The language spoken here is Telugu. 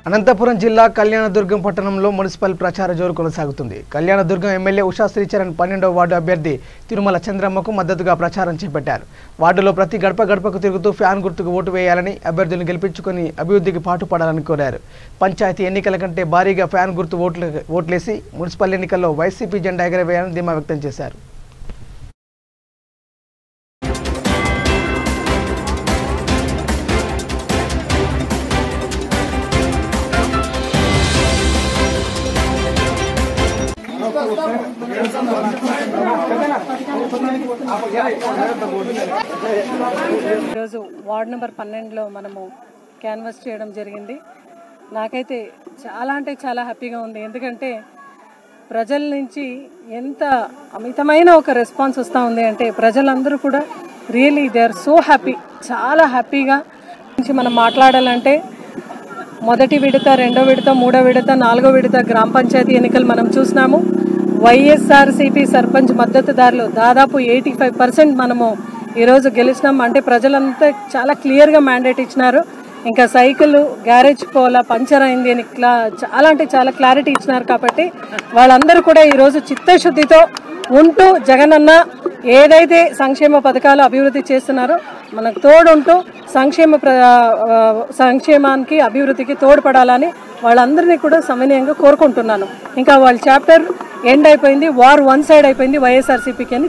అనంతపురం జిల్లా కళ్యాణదుర్గం పట్టణంలో మున్సిపల్ ప్రచార జోరు కొనసాగుతుంది. కళ్యాణదుర్గం ఎమ్మెల్యే ఉషా శ్రీచరణ్ 12వ వార్డు అభ్యర్థి తిరుమల చంద్రమ్మకు మద్దతుగా ప్రచారం చేపట్టారు. వార్డులో ప్రతి గడప గడపకు తిరుగుతూ ఫ్యాన్ గుర్తుకు ఓటు వేయాలని, అభ్యర్థులను గెలిపించుకొని అభివృద్ధికి పాటుపడాలని కోరారు. పంచాయతీ ఎన్నికల కంటే భారీగా ఫ్యాన్ గుర్తు ఓట్లేసి మున్సిపల్ ఎన్నికల్లో వైసీపీ జెండా ఎగరవేయాలని ధీమా వ్యక్తం చేశారు. ఈరోజు వార్డ్ నెంబర్ 12లో మనము క్యాన్వాస్ చేయడం జరిగింది. నాకైతే చాలా అంటే చాలా హ్యాపీగా ఉంది. ఎందుకంటే ప్రజల నుంచి ఎంత అమితమైన ఒక రెస్పాన్స్ వస్తూ ఉంది అంటే ప్రజలందరూ కూడా really they are so happy, చాలా హ్యాపీగా నుంచి మనం మాట్లాడాలంటే మొదటి విడత, రెండో విడత, మూడో విడత, నాలుగో విడత గ్రామ పంచాయతీ ఎన్నికలు మనం చూసినాము. వైఎస్ఆర్సీపీ సర్పంచ్ మద్దతుదారులు దాదాపు 85% మనము ఈరోజు గెలిచినాం. అంటే ప్రజలంతా చాలా క్లియర్గా మ్యాండేట్ ఇచ్చినారు. ఇంకా సైకిల్ గ్యారేజ్ పోలా పంచర్ అయింది అని చాలా అంటే చాలా క్లారిటీ ఇచ్చినారు. కాబట్టి వాళ్ళందరూ కూడా ఈరోజు చిత్తశుద్ధితో ఉంటూ జగనన్న ఏదైతే సంక్షేమ పథకాలు అభివృద్ధి చేస్తున్నారో మనకు తోడుంటూ సంక్షేమానికి అభివృద్ధికి తోడ్పడాలని వాళ్ళందరినీ కూడా సవినయంగా కోరుకుంటున్నాను. ఇంకా వాళ్ళ చాప్టర్ ఎండ్ అయిపోయింది, వార్ వన్ సైడ్ అయిపోయింది వైఎస్ఆర్సీపీకి అని